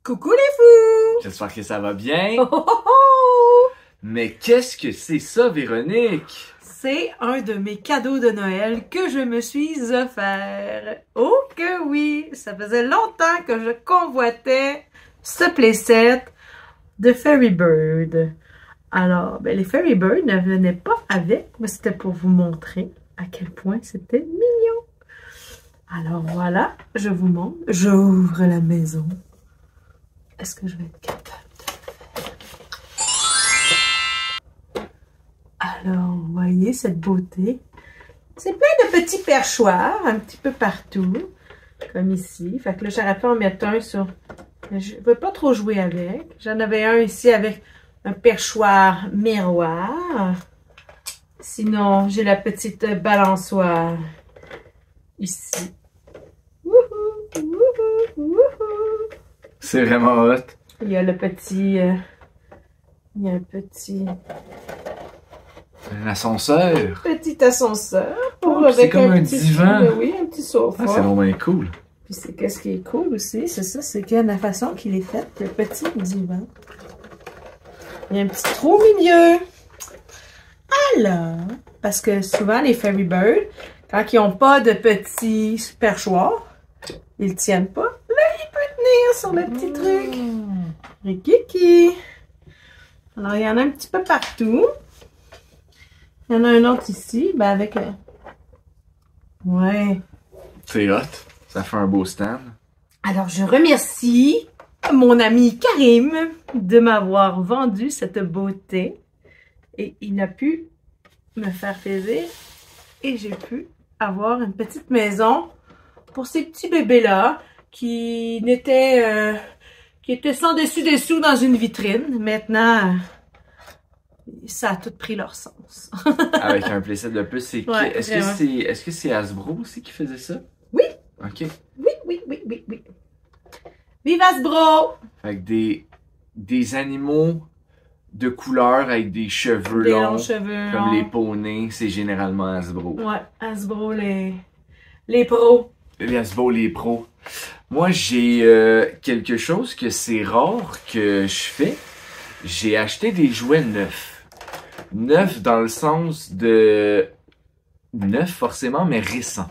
Coucou les fous! J'espère que ça va bien. Oh, oh, oh! Mais qu'est-ce que c'est ça, Véronique? C'est un de mes cadeaux de Noël que je me suis offert. Oh que oui! Ça faisait longtemps que je convoitais ce playset de Fairy Bird. Alors, les Fairy Bird ne venaient pas avec, mais c'était pour vous montrer à quel point c'était mignon. Alors voilà, je vous montre. J'ouvre la maison. Est-ce que je vais être capable de le faire? Alors, vous voyez cette beauté? C'est plein de petits perchoirs, un petit peu partout, comme ici. Fait que là, j'aurais pu en mettre un sur... Je ne veux pas trop jouer avec. J'en avais un ici avec un perchoir miroir. Sinon, j'ai la petite balançoire ici. Wouhou, wouhou, wouhou. C'est vraiment hot. Il y a le petit... il y a un petit... Un ascenseur. Petit ascenseur. Oh, c'est comme un divan. Oui, un petit sofa. Ah, c'est vraiment cool. Puis c'est qu'est-ce qui est cool aussi, c'est ça, c'est que la façon qu'il est fait, le petit divan. Il y a un petit trou au milieu. Alors, parce que souvent les Fairy Bird, quand ils n'ont pas de petits perchoirs, ils tiennent pas. Là, il peut tenir sur le petit truc. Rikiki. Alors, il y en a un petit peu partout. Il y en a un autre ici, avec... Ouais. C'est hot. Ça fait un beau stand. Alors, je remercie mon ami Karim de m'avoir vendu cette beauté. Et il a pu me faire plaisir. Et j'ai pu avoir une petite maison pour ces petits bébés-là qui n'étaient... qui étaient sans dessus-dessous dans une vitrine. Maintenant, ça a tout pris leur sens. Avec un playset de plus, c'est Ouais, est-ce que c'est Hasbro aussi qui faisait ça? Oui. OK. Oui. Vive Hasbro! Avec des animaux de couleur avec des cheveux Des longs. longs cheveux Comme longs. les poneys, c'est généralement Hasbro. Ouais, Hasbro, les pros. Les Hasbro, les pros. Moi, j'ai quelque chose que c'est rare que je fais. J'ai acheté des jouets neufs. Neufs dans le sens de... Neuf forcément, mais récents.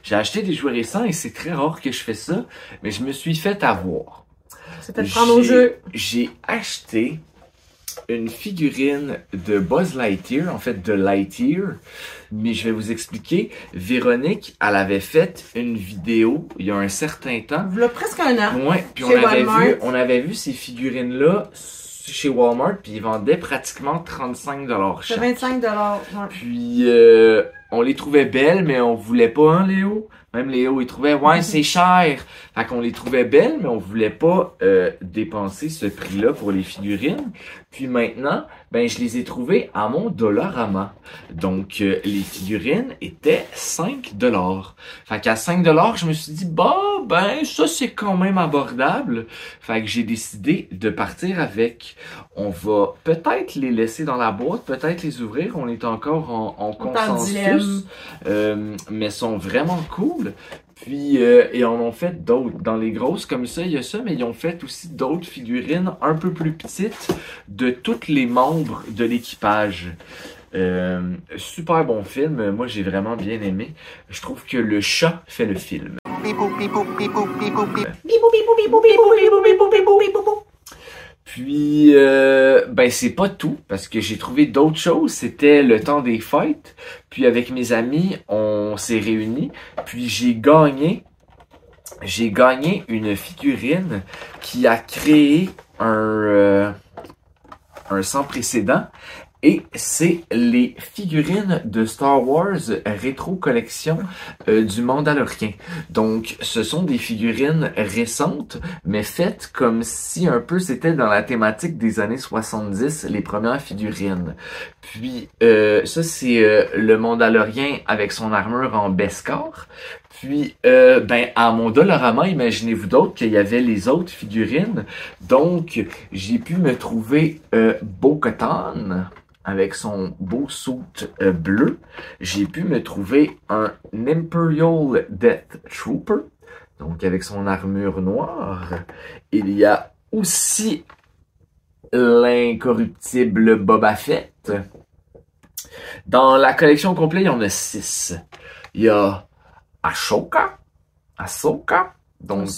J'ai acheté des jouets récents et c'est très rare que je fais ça, mais je me suis fait avoir. Ça fait prendre au jeu. J'ai acheté une figurine de Buzz Lightyear, en fait de Lightyear, mais je vais vous expliquer. Véronique, elle avait fait une vidéo il y a un certain temps. Voilà presque un an. Ouais, puis Chez Walmart. on avait vu ces figurines-là chez Walmart, puis ils vendaient pratiquement 35$ C'est chaque. 25$. Ouais. Puis on les trouvait belles, mais on voulait pas, hein, Léo? Même Léo, il trouvait, ouais, c'est cher. Fait qu'on les trouvait belles, mais on voulait pas dépenser ce prix-là pour les figurines. Puis maintenant, je les ai trouvées à mon Dollarama. Donc, les figurines étaient 5$. Fait qu'à 5$, je me suis dit, ça c'est quand même abordable. Fait que j'ai décidé de partir avec. On va peut-être les laisser dans la boîte, peut-être les ouvrir. On est encore en consensus. Mais sont vraiment cool. Puis, ils en ont fait d'autres. Dans les grosses comme ça, il y a ça, mais ils ont fait aussi d'autres figurines un peu plus petites de tous les membres de l'équipage. Super bon film. Moi, j'ai vraiment bien aimé. Je trouve que le chat fait le film. Puis, c'est pas tout, parce que j'ai trouvé d'autres choses. C'était le temps des fêtes. Puis, avec mes amis, on s'est réunis. Puis, j'ai gagné une figurine qui a créé un sans précédent. Et c'est les figurines de Star Wars Rétro Collection du Mandalorian. Donc, ce sont des figurines récentes, mais faites comme si un peu c'était dans la thématique des années 70, les premières figurines. Puis, ça c'est le Mandalorian avec son armure en Beskar. Puis, à mon Dollarama, imaginez-vous d'autres qu'il y avait les autres figurines. Donc, j'ai pu me trouver Bo-Katan avec son beau suit bleu. J'ai pu me trouver un Imperial Death Trooper. donc avec son armure noire. Il y a aussi l'incorruptible Boba Fett. Dans la collection complète, il y en a 6. Il y a Ahsoka, donc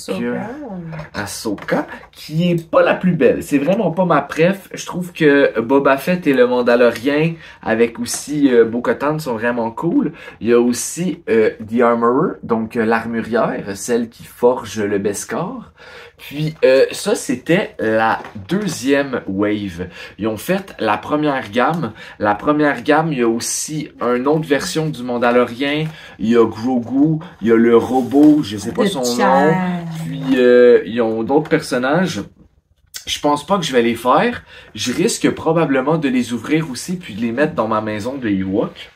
Ahsoka, qui est pas la plus belle. C'est vraiment pas ma préf. Je trouve que Boba Fett et le Mandalorien, avec aussi Bo-Katan, sont vraiment cool. Il y a aussi The Armorer, donc l'armurière, celle qui forge le Beskar. Puis ça, c'était la deuxième wave. Ils ont fait la première gamme. La première gamme, il y a aussi une autre version du Mandalorien. Il y a Grogu, il y a le robot, je sais pas son nom. Puis ils ont d'autres personnages. Je pense pas que je vais les faire. Je risque probablement de les ouvrir aussi puis de les mettre dans ma maison de Ewok.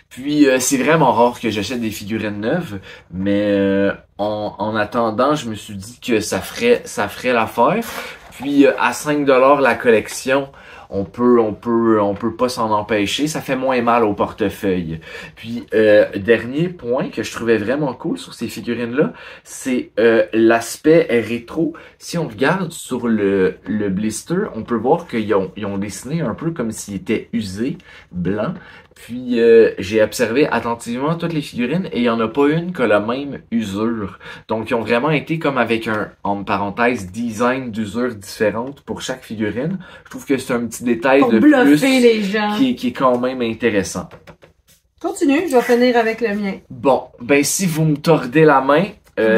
Puis c'est vraiment rare que j'achète des figurines neuves, mais en attendant, je me suis dit que ça ferait l'affaire. Puis à 5$ la collection, on peut pas s'en empêcher, ça fait moins mal au portefeuille. Puis dernier point que je trouvais vraiment cool sur ces figurines là, c'est l'aspect rétro. Si on regarde sur le blister, on peut voir qu'ils ont dessiné un peu comme s'il était usé, blanc. Puis j'ai observé attentivement toutes les figurines et il y en a pas une qui a la même usure. Donc ils ont vraiment été comme avec un, en parenthèse, design d'usure différente pour chaque figurine. Je trouve que c'est un petit détail pour de bluffer plus les gens. Qui est quand même intéressant. Continue, je vais finir avec le mien. Bon, ben si vous me tordez la main,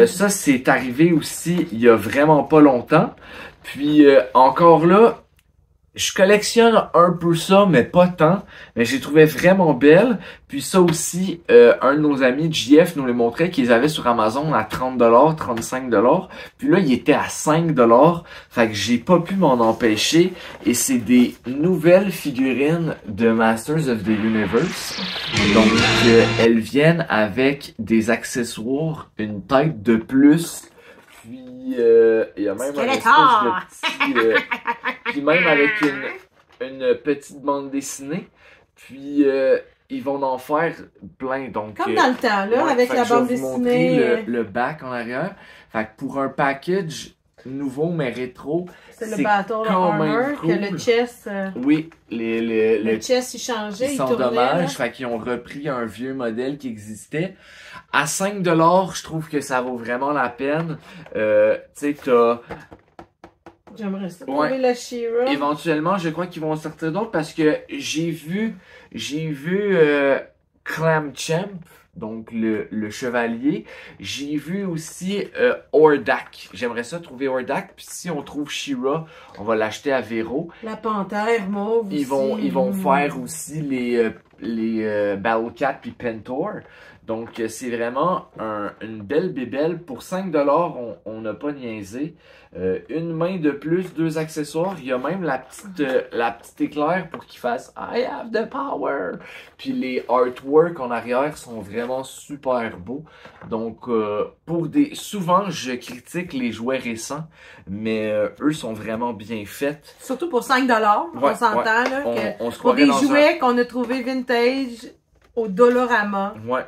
ça c'est arrivé aussi il y a vraiment pas longtemps. Puis encore là, je collectionne un peu ça, mais pas tant. Mais j'ai trouvé vraiment belle. Puis ça aussi, un de nos amis, JF, nous les montrait qu'ils avaient sur Amazon à 30$, 35$. Puis là, il était à 5$. Fait que j'ai pas pu m'en empêcher. Et c'est des nouvelles figurines de Masters of the Universe. Donc, elles viennent avec des accessoires, une tête de plus. Puis, il y a même un espèce de petit... puis même avec une petite bande dessinée. Puis, ils vont en faire plein. Donc, comme dans le temps, là, ouais, avec la bande dessinée. Le back en arrière. Fait que pour un package nouveau mais rétro, c'est le Battle Armor, cool. Que le chest... oui, le chest, il changeait, il s'endommage. Fait qu'ils ont repris un vieux modèle qui existait. À 5$, je trouve que ça vaut vraiment la peine. Tu sais, t'as... J'aimerais ça trouver la She-Ra. Éventuellement, je crois qu'ils vont en sortir d'autres parce que j'ai vu Clam Champ, donc le chevalier. J'ai vu aussi Hordak. J'aimerais ça trouver Hordak. Puis si on trouve She-Ra, on va l'acheter à Véro. La panthère mauve Ils vont faire aussi les Battlecat puis Pentor. Donc, c'est vraiment une belle bébelle. Pour 5$, on n'a pas niaisé. Une main de plus, 2 accessoires. Il y a même la petite éclair pour qu'il fasse « I have the power ». Puis les artworks en arrière sont vraiment super beaux. Donc, souvent, je critique les jouets récents, mais eux sont vraiment bien faits. Surtout pour 5$, on s'entend là. On se pour des jouets qu'on a trouvé vintage au Dollarama. Ouais.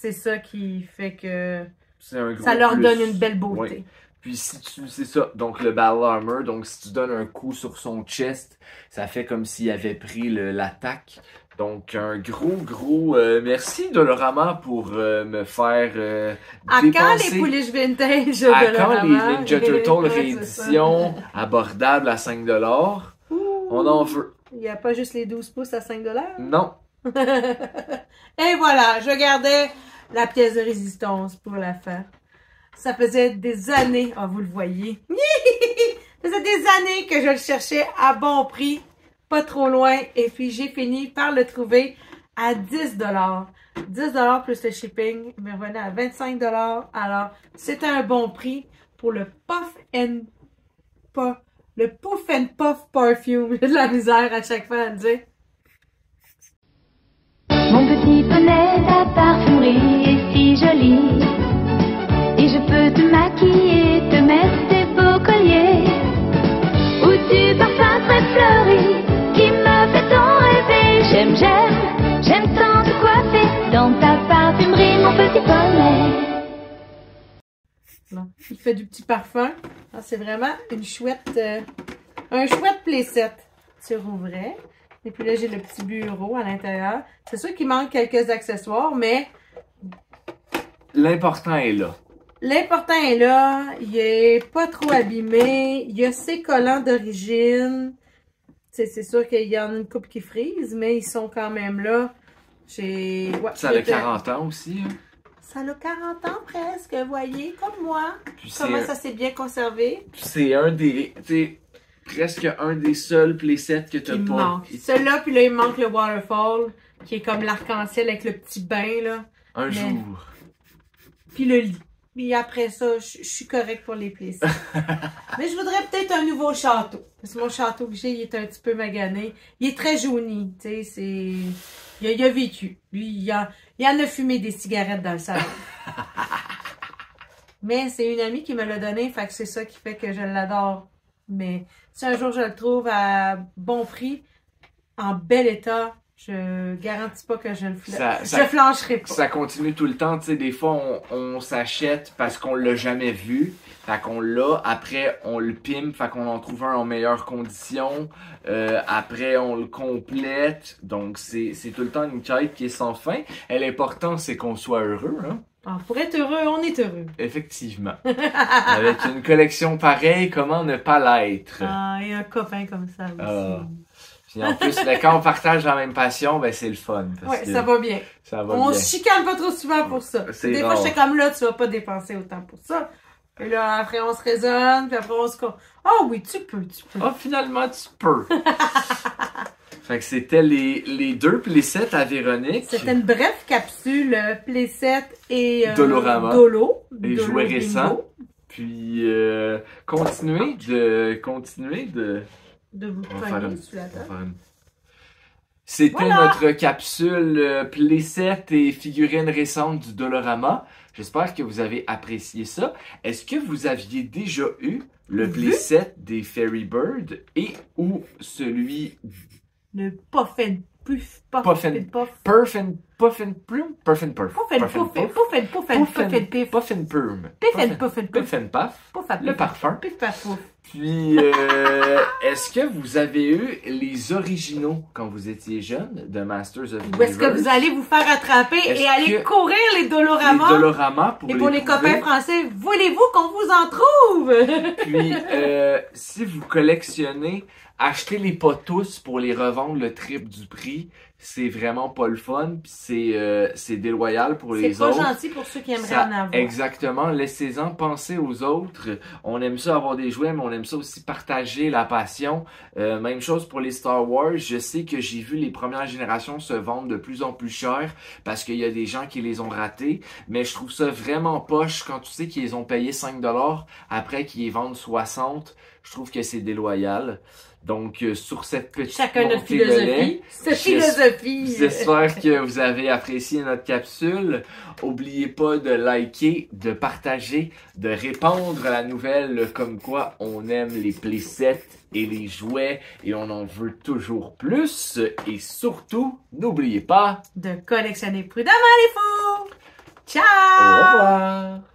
C'est ça qui fait que ça leur donne une belle beauté. Ouais. Puis c'est ça, donc le Battle Armor, donc si tu donnes un coup sur son chest, ça fait comme s'il avait pris l'attaque. Donc un gros merci Dollarama pour me faire dépenser. Quand les pouliches vintage à quand les Ninja Turtles réédition abordable à 5$, on en veut. Il n'y a pas juste les 12 pouces à 5$? Non. Et voilà, je gardais la pièce de résistance pour la fin. Ça faisait des années, vous le voyez. Ça faisait des années que je le cherchais à bon prix, pas trop loin. Et puis j'ai fini par le trouver à 10$. 10$ plus le shipping, il me revenait à 25$. Alors, c'était un bon prix pour le Puff and Puff Perfume. J'ai de la misère à chaque fois à le dire. Mon petit poney, ta parfumerie est si jolie. Et je peux te maquiller, te mettre des beaux colliers. Ou du parfum très fleuri qui me fait tant rêver. J'aime tant te coiffer dans ta parfumerie, mon petit poney. Il fait du petit parfum. Ah, c'est vraiment une chouette, un chouette playset. Tu rouvrais. Et puis là, j'ai le petit bureau à l'intérieur. C'est sûr qu'il manque quelques accessoires, mais l'important est là. L'important est là. Il est pas trop abîmé. Il y a ses collants d'origine. C'est sûr qu'il y en a une couple qui frise, mais ils sont quand même là. Ouais, ça a 40 ans aussi. Hein? Ça a 40 ans presque, voyez, comme moi. Puis comment ça s'est bien conservé. C'est un des... presque un des seuls playsets que tu n'as pas. Manque. Celui-là, puis là, il manque le waterfall, qui est comme l'arc-en-ciel avec le petit bain, là. Un jour. Puis le lit. Puis après ça, je suis correct pour les plaisirs. Mais je voudrais peut-être un nouveau château. Parce que mon château que j'ai, il est un petit peu magané. Il est très jauni, tu sais, c'est... Il a vécu. Lui, il en a fumé des cigarettes dans le salon. Mais c'est une amie qui me l'a donné, fait que c'est ça qui fait que je l'adore. Mais si un jour je le trouve à bon prix, en bel état, je garantis pas que je le flancherai pas. Ça continue tout le temps, tu sais, des fois on s'achète parce qu'on l'a jamais vu, fait qu'on l'a, après on le pime, fait qu'on en trouve un en meilleures conditions, après on le complète, donc c'est tout le temps une quête qui est sans fin. Et l'important c'est qu'on soit heureux, hein. Ah, pour être heureux, on est heureux. Effectivement. Avec une collection pareille, comment ne pas l'être? Ah, et un copain comme ça aussi. Puis en plus, quand on partage la même passion, ben c'est le fun. Ouais, ça va bien. Ça va on bien. se chicane pas trop souvent pour ça. Des fois, j'étais comme là, tu vas pas dépenser autant pour ça. Et là, après, on se raisonne, puis après, on se... Ah oui, tu peux. Ah, finalement, tu peux. Fait que c'était les deux playsets à Véronique. C'était une brève capsule, playset et Dolorama. Et jouets récents. Puis, continuez de vous cogner sous la table. C'était notre capsule playset et figurines récentes du Dolorama. J'espère que vous avez apprécié ça. Est-ce que vous aviez déjà eu le playset des Fairy Bird et ou celui... Le Puffin Puff. Puffin le parfum. Puis, est-ce que vous avez eu les originaux quand vous étiez jeune de Masters of the Ou est-ce que vous allez vous faire attraper et aller courir les Dolorama? Les Dolorama et pour les copains français, voulez-vous qu'on vous en trouve? Puis, si vous collectionnez, achetez les pas tous pour les revendre le triple du prix. C'est vraiment pas le fun, puis c'est déloyal pour les autres. C'est pas gentil pour ceux qui aimeraient en avoir. Exactement, laissez-en penser aux autres. On aime ça avoir des jouets, mais on aime ça aussi partager la passion. Même chose pour les Star Wars. Je sais que j'ai vu les premières générations se vendre de plus en plus cher parce qu'il y a des gens qui les ont ratés. Mais je trouve ça vraiment poche quand tu sais qu'ils les ont payé 5$ après qu'ils les vendent 60$. Je trouve que c'est déloyal. Donc, sur cette petite chacun notre philosophie. J'espère que vous avez apprécié notre capsule. N'oubliez pas de liker, de partager, de répandre la nouvelle comme quoi on aime les playsets et les jouets et on en veut toujours plus. Et surtout, n'oubliez pas de collectionner prudemment les fous. Ciao! Au revoir!